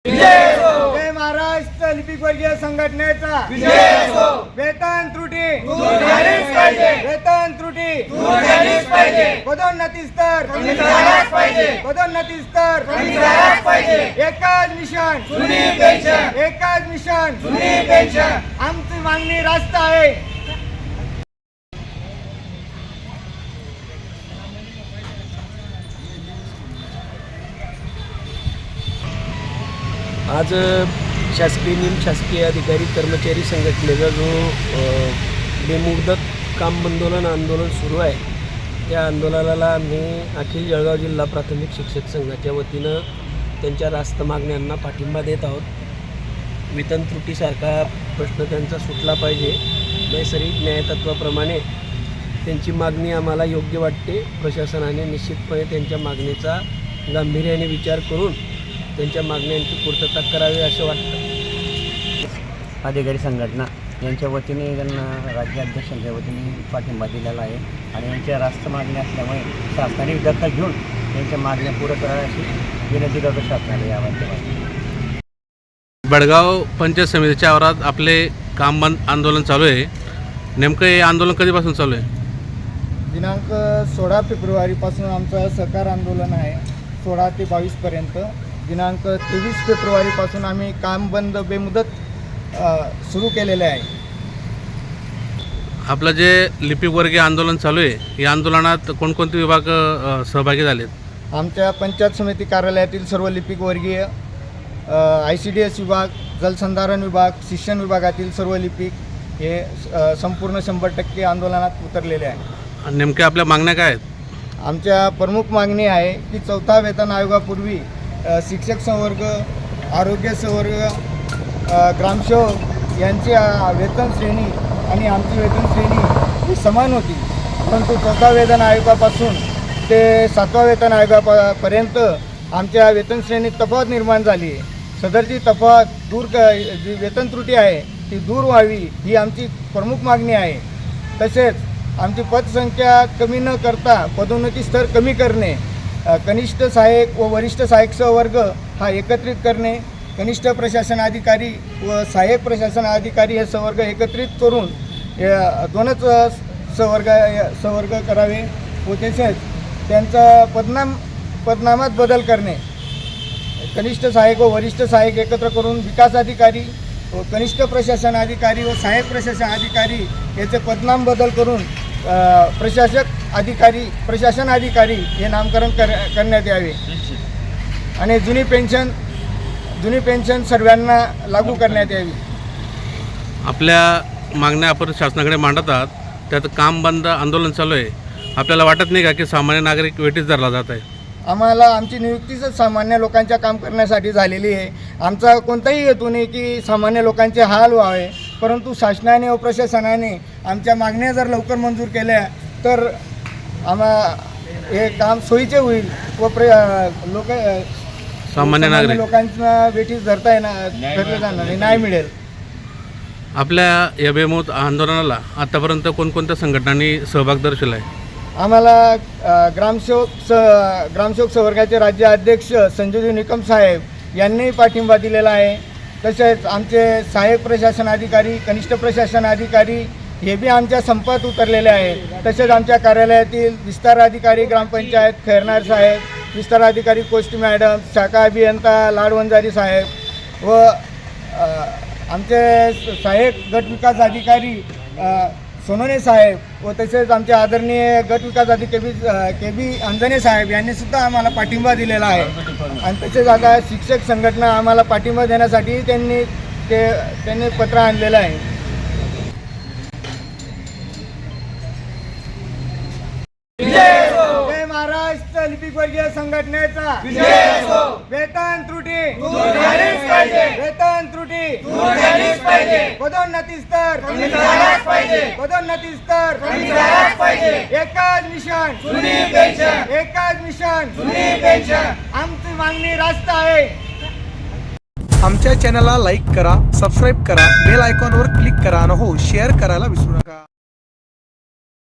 जय महाराष्ट्र लिपिक वर्गीय संघटनेचा वेतन त्रुटी वेतन त्रुटी पदोन्नती स्तर पदोन्नती स्तर एकच मिशन आमची मागणी रास्त आहे। आज शासकीय निमशासकीय अधिकारी कर्मचारी संघटनेचा जो बेमुदत काम आंदोलन सुरू आहे, त्या आंदोलनाला आम्ही अखिल जळगाव जिल्हा प्राथमिक शिक्षक संघाच्या वतीनं त्यांच्या रास्त मागण्यांना पाठिंबा देत आहोत। वेतन त्रुटीसारखा प्रश्न त्यांचा सुटला पाहिजे। नैसर्गिक न्यायतत्वाप्रमाणे त्यांची मागणी आम्हाला योग्य वाटते। प्रशासनाने निश्चितपणे त्यांच्या मागणीचा गांभीर्याने विचार करून त्यांच्या मागण्यांची पूर्तता करावी असं वाटतं। अधिकारी संघटना यांच्या वतीने त्यांना राज्याध्यक्षांच्या वतीने पाठिंबा दिलेला आहे आणि यांच्या रास्त मागण्या असल्यामुळे शासनाने दखल घेऊन त्यांच्या मागण्या पूर्ण कराव्या अशी विनंती करतो शासनाला या माध्यमातून। बडगाव पंचायत समितीच्या आवारात आपले काम बंद आंदोलन चालू आहे। नेमकं हे आंदोलन कधीपासून चालू आहे? दिनांक 16 फेब्रुवारीपासून आमचं सहकार आंदोलन आहे, 16 ते 22 पर्यंत। दिनांक 23 फेब्रुवारीपासून आम्ही काम बंद बेमुदत सुरू केलेले आहे। आपलं जे लिपिक वर्गीय आंदोलन चालू आहे, या आंदोलनात कोणकोणते विभाग सहभागी झालेत? आमच्या पंचायत समिती कार्यालयातील सर्व लिपिक वर्गीय, ICDS विभाग, जलसंधारण विभाग, शिक्षण विभागातील सर्व लिपिक हे संपूर्ण 100% आंदोलनात उतरलेले आहे। नेमक्या आपल्या मागण्या काय आहेत? आमच्या प्रमुख मागणी आहे की 4था वेतन आयोगापूर्वी शिक्षक संवर्ग, आरोग्य संवर्ग, ग्रामसेवक यांची वेतन श्रेणी आणि आमची वेतन श्रेणी ही समान होती, परंतु 4था वेतन आयोगापासून ते 7व्या वेतन आयोगापर्यंत आमच्या वेतन श्रेणीत तफावत निर्माण झाली आहे। सदरची तफावत जी वेतन त्रुटी आहे ती दूर व्हावी ही आमची प्रमुख मागणी आहे। तसेच आमची पदसंख्या कमी न करता पदोन्नती स्तर कमी करणे, कनिष्ठ सहाय्यक व वरिष्ठ सहाय्यक सहवर्ग हा एकत्रित करणे, कनिष्ठ प्रशासन अधिकारी व सहाय्यक प्रशासन अधिकारी हे सहवर्ग एकत्रित करून दोनच सहवर्ग करावे व तसेच त्यांचा पदनामात बदल करणे, कनिष्ठ सहाय्यक व वरिष्ठ सहाय्यक एकत्र करून विकास अधिकारी व कनिष्ठ प्रशासन अधिकारी व सहाय्यक प्रशासन अधिकारी याचे पदनाम बदल करून प्रशासन अधिकारी हे नामकरण करण्यात यावे आणि जुनी पेन्शन सर्वांना लागू करण्यात यावी। आपल्या मागण्या आपण शासनाकडे मांडतात, त्यात काम बंद आंदोलन चालू आहे। आपल्याला वाटत नाही का की सामान्य नागरिक वेठीस धरला जात आहे? आम्हाला आमची नियुक्तीच सामान्य लोकांच्या काम करण्यासाठी झालेली आहे। आमचा कोणताही हेतू नाही की सामान्य लोकांचे हाल व्हावे, परंतु शासनाने व प्रशासनाने आमच्या मागण्या जर लवकर मंजूर केल्या तर हे काम सोयीचे होईल व सामान्य लोकांना वेठीस धरता येणार नाही मिळेल। आपल्या या बेमुदत आंदोलनाला आतापर्यंत कोणकोणत्या संघटनांनी सहभाग दर्शवला आहे? आम्हाला ग्रामसेवक संवर्गाचे राज्य अध्यक्ष संजय निकम साहेब यांनी पाठिंबा दिलेला आहे। तसेच आमचे सहाय्यक प्रशासन अधिकारी, कनिष्ठ प्रशासन अधिकारी हे बी आमच्या संपात उतरलेले आहेत। तसेच आमच्या कार्यालयातील विस्तार अधिकारी ग्रामपंचायत खैरनार साहेब, विस्तार अधिकारी कोष्टी मॅडम, शाखा अभियंता लाडवंजारी साहेब व आमचे सहाय्यक गट विकास अधिकारी सोनोने साहेब व तसेच आमचे आदरणीय गट विकास अधिकारी KB अंजने साहेब यांनी सुद्धा आम्हाला पाठिंबा दिलेला आहे। आणि तसेच आता शिक्षक संघटना आम्हाला पाठिंबा देण्यासाठी त्यांनी पत्र आणलेलं आहे। जय महाराष्ट्र लिपिक वर्गीय संघटनेचा वेतन त्रुटी पदोन्नती स्तर एकच मिशन आमची मागणी रास्त आहे। आमच्या चॅनलला लाईक करा, सबस्क्राईब करा, बेल आयकॉनवर क्लिक करा आणि शेअर करायला विसरू नका।